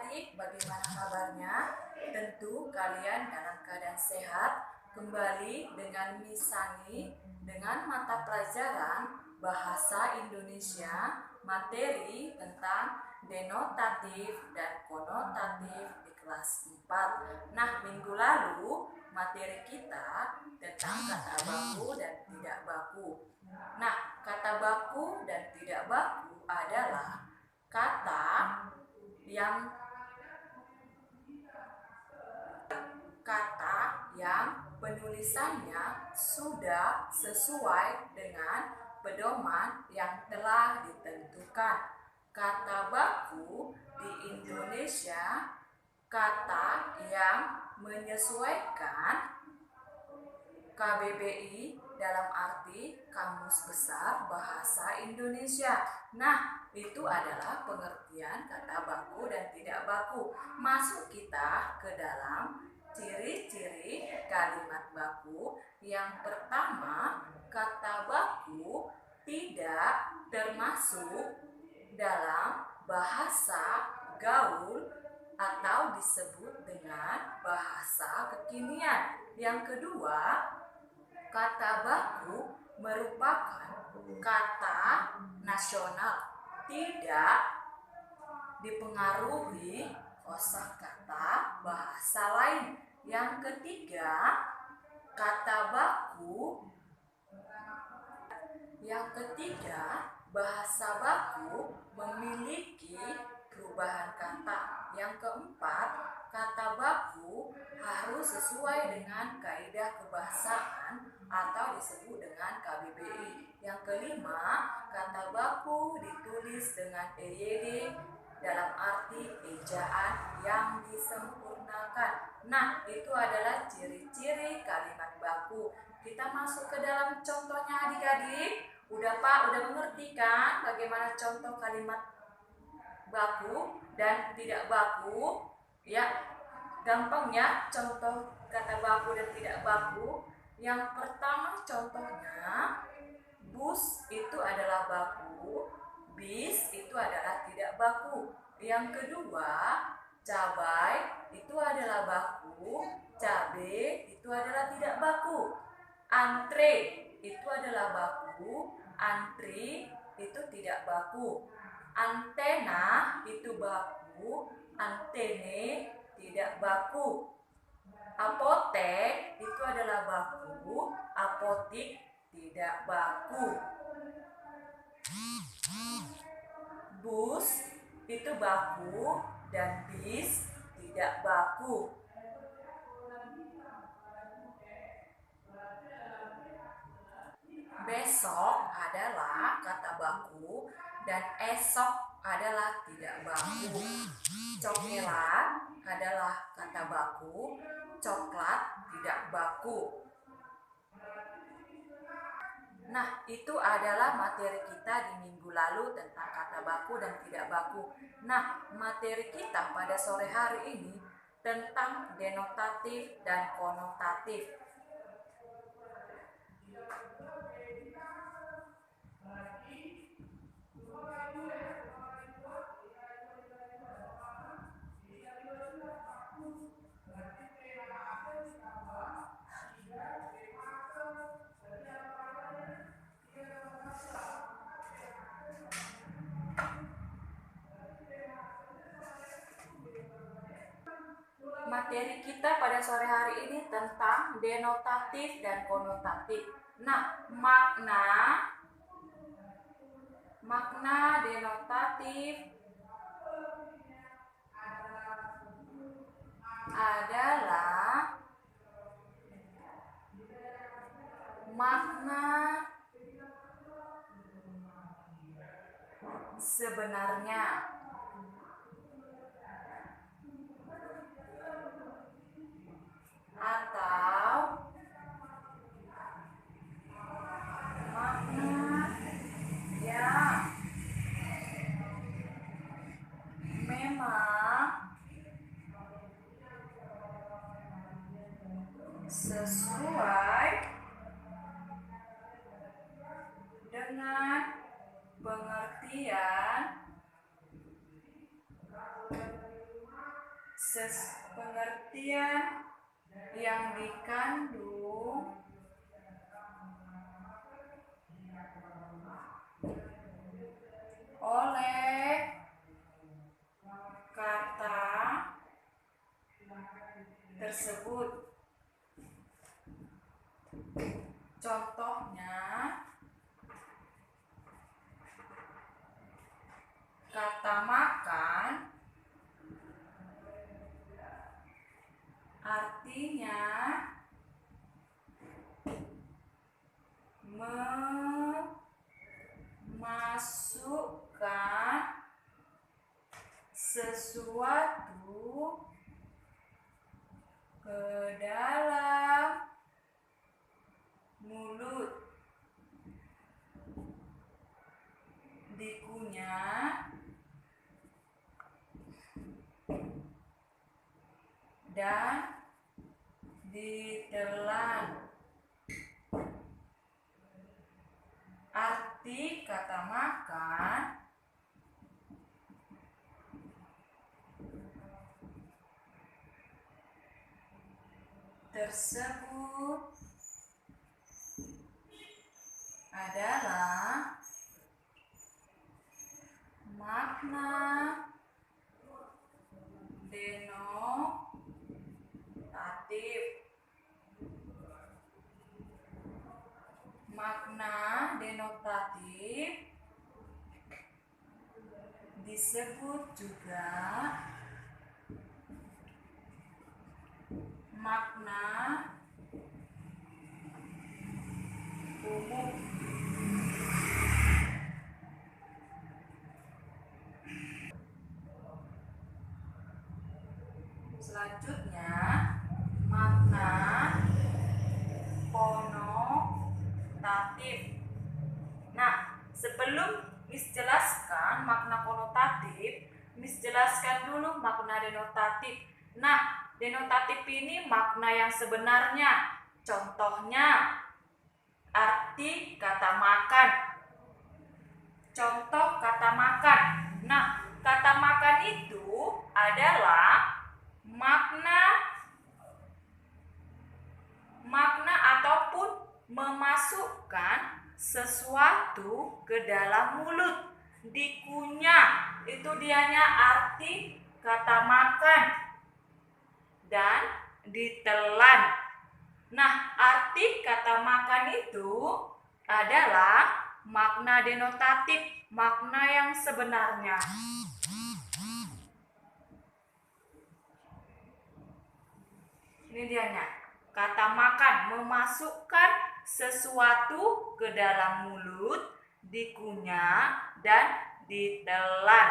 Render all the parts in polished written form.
adik-adik, bagaimana kabarnya? Tentu kalian dalam keadaan sehat. Kembali dengan Miss Sani dengan mata pelajaran Bahasa Indonesia, materi tentang denotatif dan konotatif di kelas 4. Nah, minggu lalu materi kita tentang kata baku dan tidak baku. Nah, kata baku dan tidak baku adalah kata yang penulisannya sudah sesuai dengan pedoman yang telah ditentukan. Kata baku di Indonesia kata yang menyesuaikan KBBI dalam arti Kamus Besar Bahasa Indonesia. Nah, itu adalah pengertian kata baku dan tidak baku. Masuk kita ke dalam ciri-ciri kalimat baku. Yang pertama, kata baku tidak termasuk dalam bahasa gaul atau disebut dengan bahasa kekinian. Yang kedua, kata baku merupakan kata nasional, tidak dipengaruhi kosakata bahasa lain. Yang ketiga, bahasa baku memiliki perubahan kata. Yang keempat, kata baku harus sesuai dengan kaidah kebahasaan atau disebut dengan KBBI. Yang kelima, kata baku ditulis dengan EYD dalam arti ejaan yang disempurnakan. Nah, itu adalah ciri-ciri kalimat baku. Kita masuk ke dalam contohnya adik-adik. Udah Pak, udah mengerti kan bagaimana contoh kalimat baku dan tidak baku? Ya, gampang ya contoh kata baku dan tidak baku. Yang pertama contohnya, bus itu adalah baku, bis itu adalah tidak baku. Yang kedua, cabai itu adalah baku, cabe itu adalah tidak baku. Antre itu adalah baku, antri itu tidak baku. Antena itu baku, antene tidak baku. Apotek itu adalah baku, apotik tidak baku. Bus itu baku dan bis tidak baku. Besok adalah kata baku dan esok adalah tidak baku. Coklat adalah kata baku, coklat tidak baku. Nah, itu adalah materi kita di minggu lalu tentang kata baku dan tidak baku. Nah, materi kita pada sore hari ini tentang denotatif dan konotatif. Materi kita pada sore hari ini tentang denotatif dan konotatif. Nah, makna denotatif adalah makna sebenarnya atau makna yang memang sesuai dengan pengertian Pengertian yang dikandung oleh kata tersebut. Contohnya, kata makan artinya memasukkan sesuatu ke dalam mulut, dikunyah, dan ditelan. Arti kata makan tersebut adalah makna denotatif. Makna denotatif disebut juga makna umum. Selanjutnya, makna konotatif. Nah, sebelum Miss jelaskan makna konotatif, Miss jelaskan dulu makna denotatif. Nah, denotatif ini makna yang sebenarnya. Contohnya, arti kata makan. Contoh kata makan. Nah, kata makan itu adalah makna ataupun memasukkan sesuatu ke dalam mulut, dikunyah. Itu dianya arti kata makan, dan ditelan. Nah, arti kata makan itu adalah makna denotatif, makna yang sebenarnya. Ini dianya. Kata makan, memasukkan sesuatu ke dalam mulut, dikunyah, dan ditelan.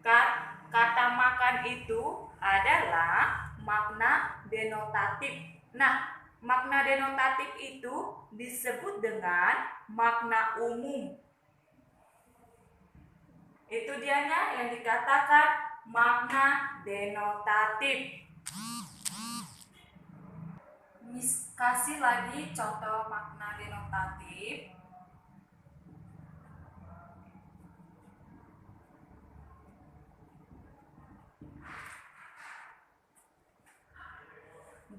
Kata makan itu adalah makna denotatif. Nah, makna denotatif itu disebut dengan makna umum. Itu dianya yang dikatakan makna denotatif. Miss kasih lagi contoh makna denotatif.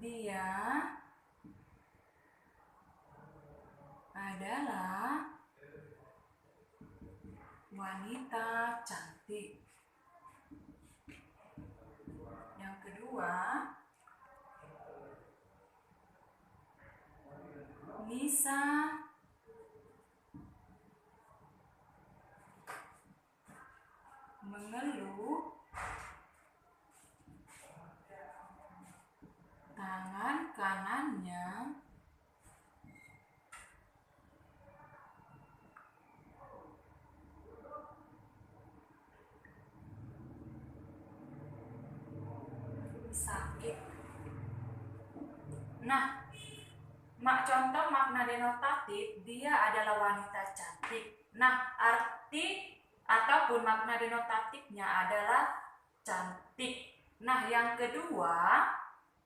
Dia adalah wanita cantik. Yang kedua, Nisa mengeluh tangan kanannya sakit. Nah, contoh makna denotatif, dia adalah wanita cantik. Nah, arti ataupun makna denotatifnya adalah cantik. Nah, yang kedua,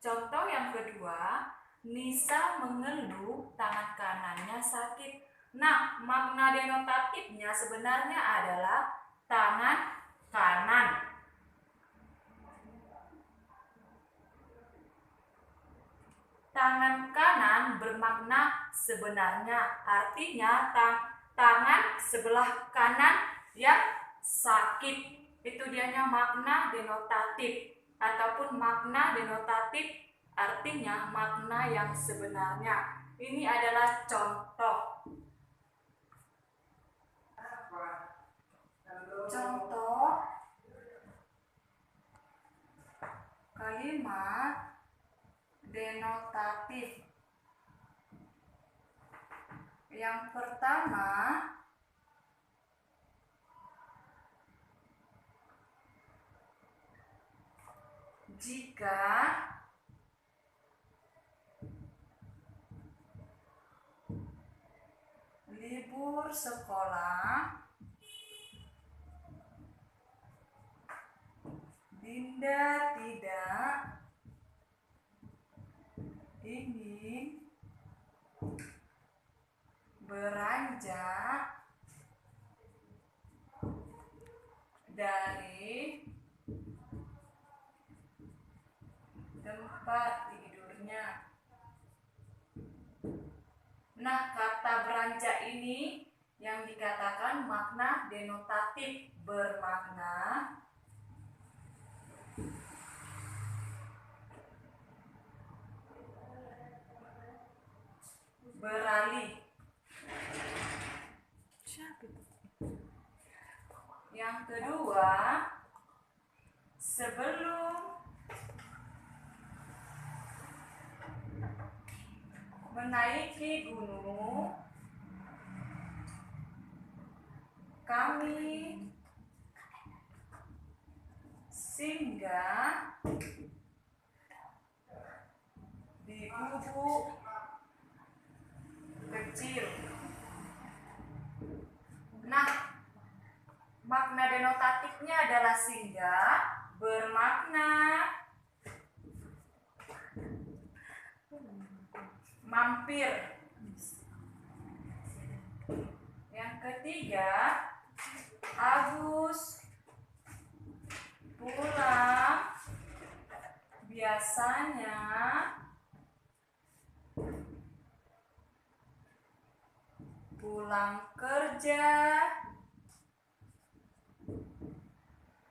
contoh yang kedua, Nisa mengeluh tangan kanannya sakit. Nah, makna denotatifnya sebenarnya adalah tangan kanan. bermakna sebenarnya. Artinya tangan sebelah kanan yang sakit. Itu dianya makna denotatif. Ataupun makna denotatif artinya makna yang sebenarnya. Ini adalah contoh. Contoh kalimat denotatif. Yang pertama, jika libur sekolah, Dinda tidak ingin beranjak dari tempat tidurnya. Nah, kata beranjak ini yang dikatakan makna denotatif, bermakna beralih. Yang kedua, sebelum menaiki gunung, kami singgah di gubuk kecil. Nah, makna denotatifnya adalah singgah, bermakna mampir. Yang ketiga, Agus pulang biasanya pulang kerja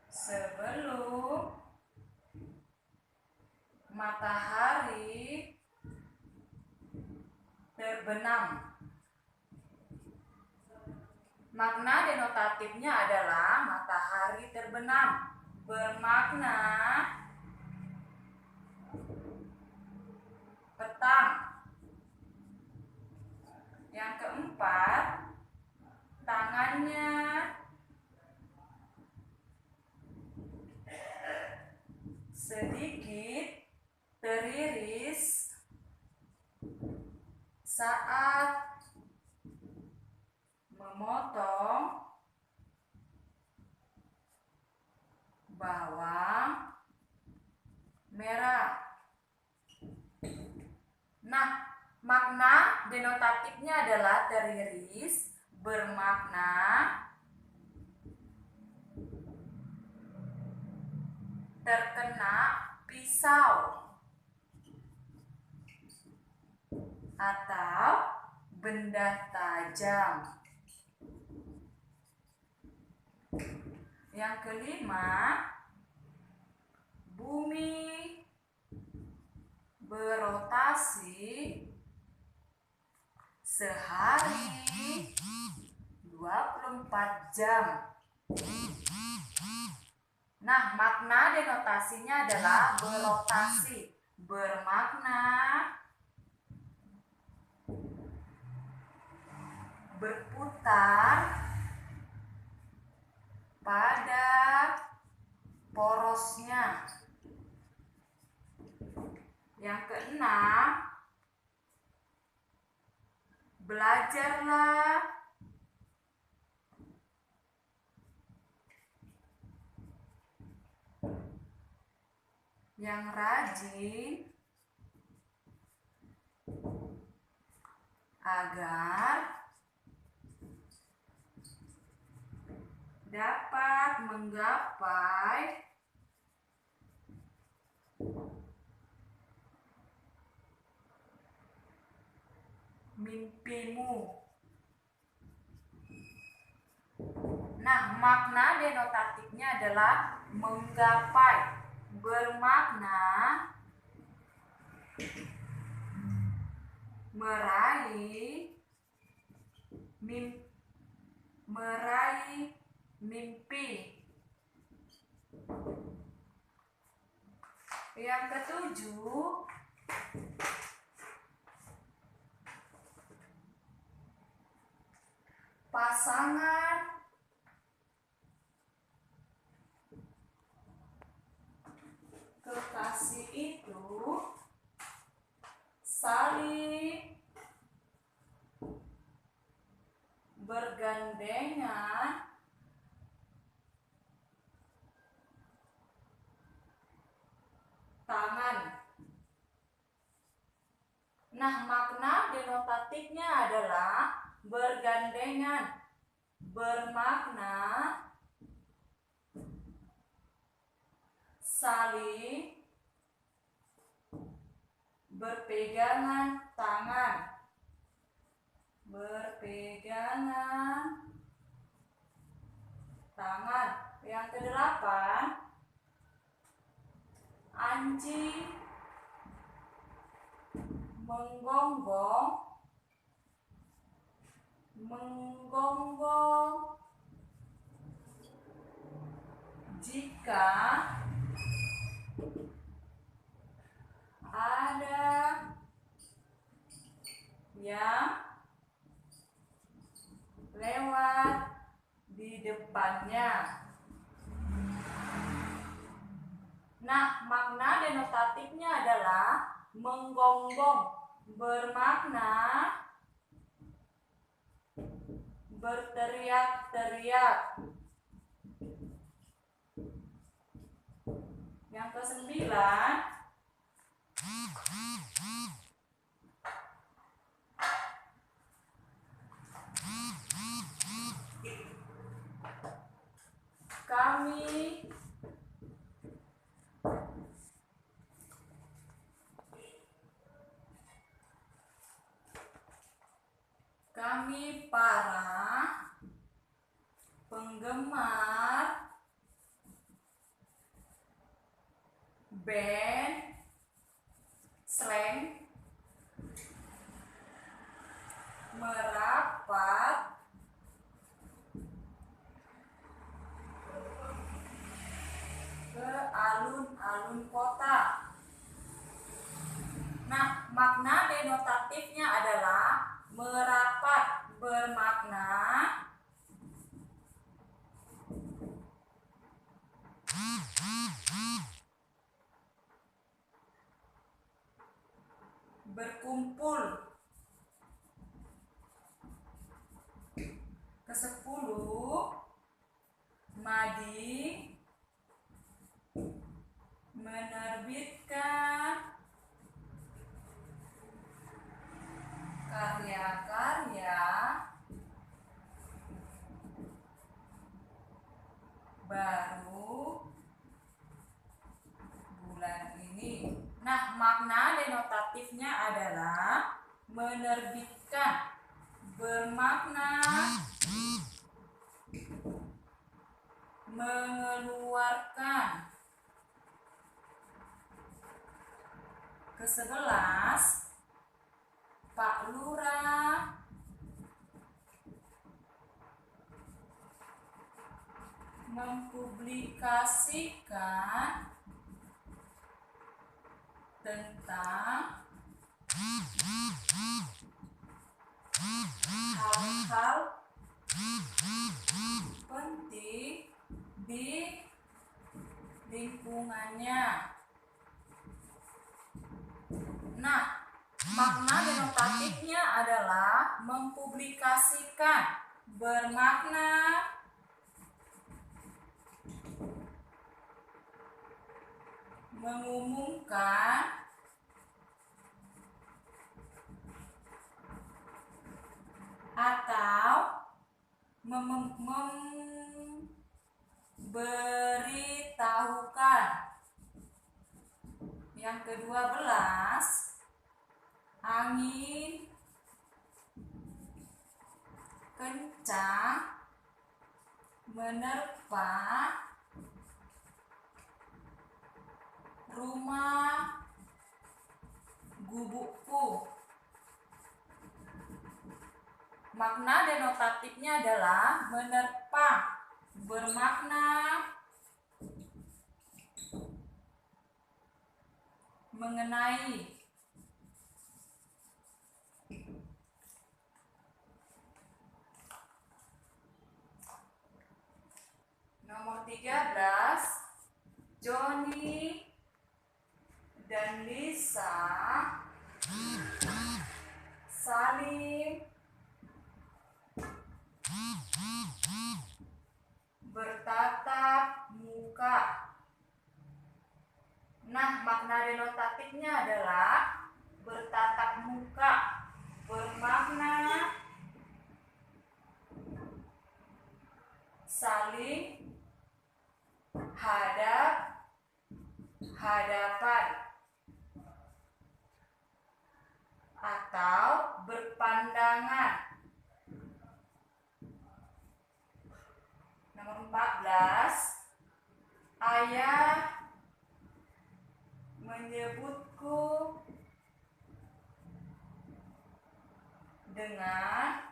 sebelum matahari terbenam. Makna denotatifnya adalah matahari terbenam, bermakna petang. Yang keempat, tangannya sedikit teriris saat memotong bawang merah. Nah, makna denotatifnya adalah teriris, bermakna terkena pisau atau benda tajam. Yang kelima, bumi berotasi sehari 24 jam. Nah, makna denotasinya adalah berotasi, bermakna berputar pada porosnya. Yang keenam, belajarlah yang rajin agar dapat menggapai mimpimu. Nah, makna denotatifnya adalah menggapai, bermakna meraih mimpi. Yang ketujuh, pasangan kekasih itu saling bergandengan tangan. Nah, makna denotatifnya adalah bergandengan, bermakna saling berpegangan tangan. Berpegangan tangan. Yang kedelapan, anjing menggonggong jika ada yang lewat di depannya. Nah, makna denotatifnya adalah menggonggong, bermakna berteriak-teriak. Yang kesembilan, kami para penggemar band Slank merapat ke alun-alun kota. Nah, makna denotatifnya adalah merapat, bermakna berkumpul. Kesepuluh, Madi menerbitkan karya-karya baru bulan ini. Nah, makna denotatifnya adalah menerbitkan, bermakna mengeluarkan. Kesebelas, Pak Lurah mempublikasikan tentang hal-hal penting di lingkungannya. Nah, makna denotatifnya adalah mempublikasikan, bermakna mengumumkan atau memberitahukan. Yang ke-12, angin kencang, menerpa rumah gubukku. Makna denotatifnya adalah menerpa, bermakna mengenai. Nomor 13, Joni dan Lisa saling bertatap muka. Nah, makna denotatifnya adalah bertatap muka, bermakna saling hadap-hadapan atau berpandangan. Nomor 14, ayah menyebutku dengan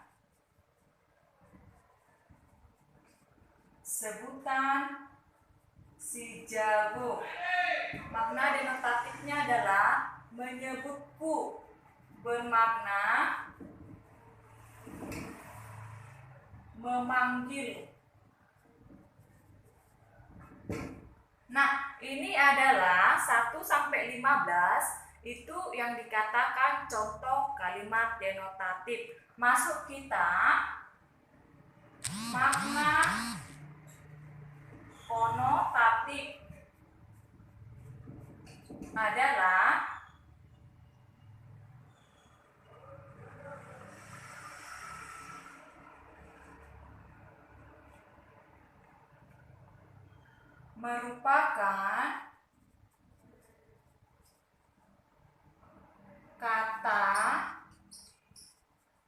sebutan si jago. Makna denotatifnya adalah menyebutku, bermakna memanggil. Nah, ini adalah 1 sampai 15 itu yang dikatakan contoh kalimat denotatif. Masuk kita makna konotatif adalah merupakan kata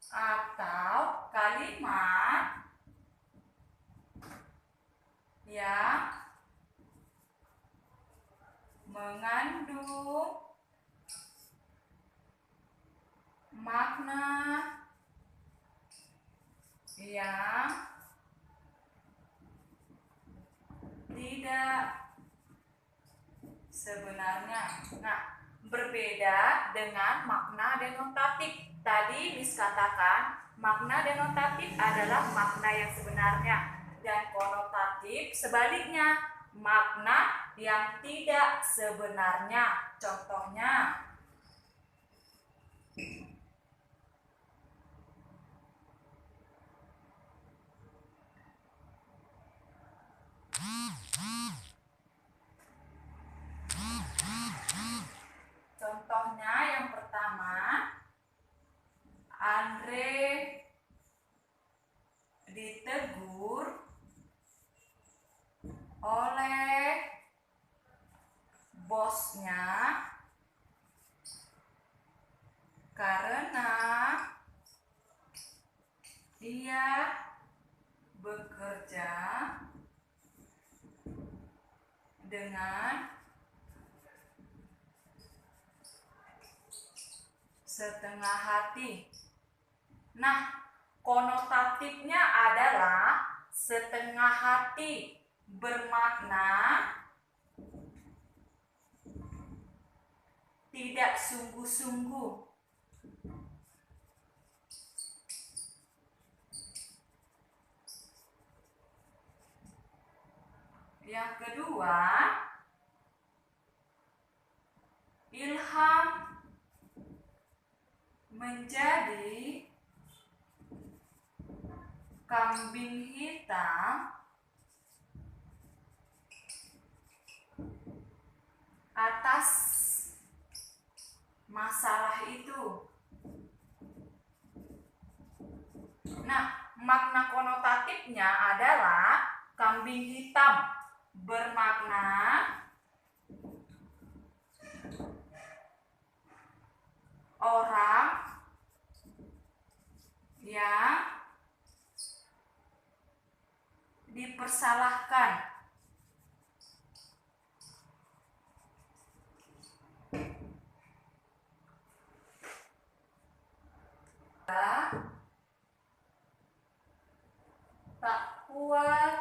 atau kalimat yang mengandung makna yang tidak sebenarnya. Nah, berbeda dengan makna denotatif. Tadi Miss katakan makna denotatif adalah makna yang sebenarnya, dan konotatif sebaliknya, makna yang tidak sebenarnya. Contohnya, yang pertama, Andre ditegur oleh bosnya karena ia bekerja dengan setengah hati. Nah, konotatifnya adalah setengah hati, bermakna tidak sungguh-sungguh. Yang kedua, Ilham menjadi kambing hitam atas masalah itu. Nah, makna konotatifnya adalah kambing hitam, bermakna orang yang Mempersalahkan. Tak kuat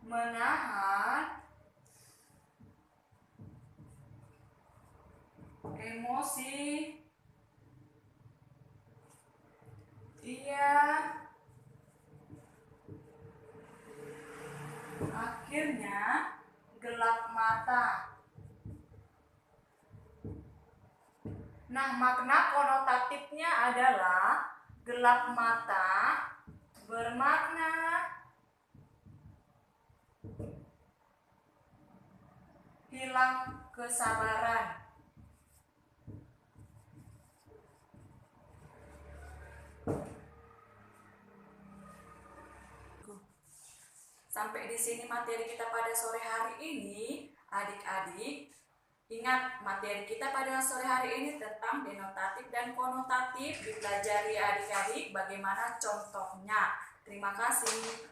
menahan emosi, ia akhirnya gelap mata. Nah, makna konotatifnya adalah gelap mata bermakna hilang kesabaran. Sampai di sini materi kita pada sore hari ini, adik-adik. Ingat, materi kita pada sore hari ini tentang denotatif dan konotatif. Dipelajari adik-adik bagaimana contohnya. Terima kasih.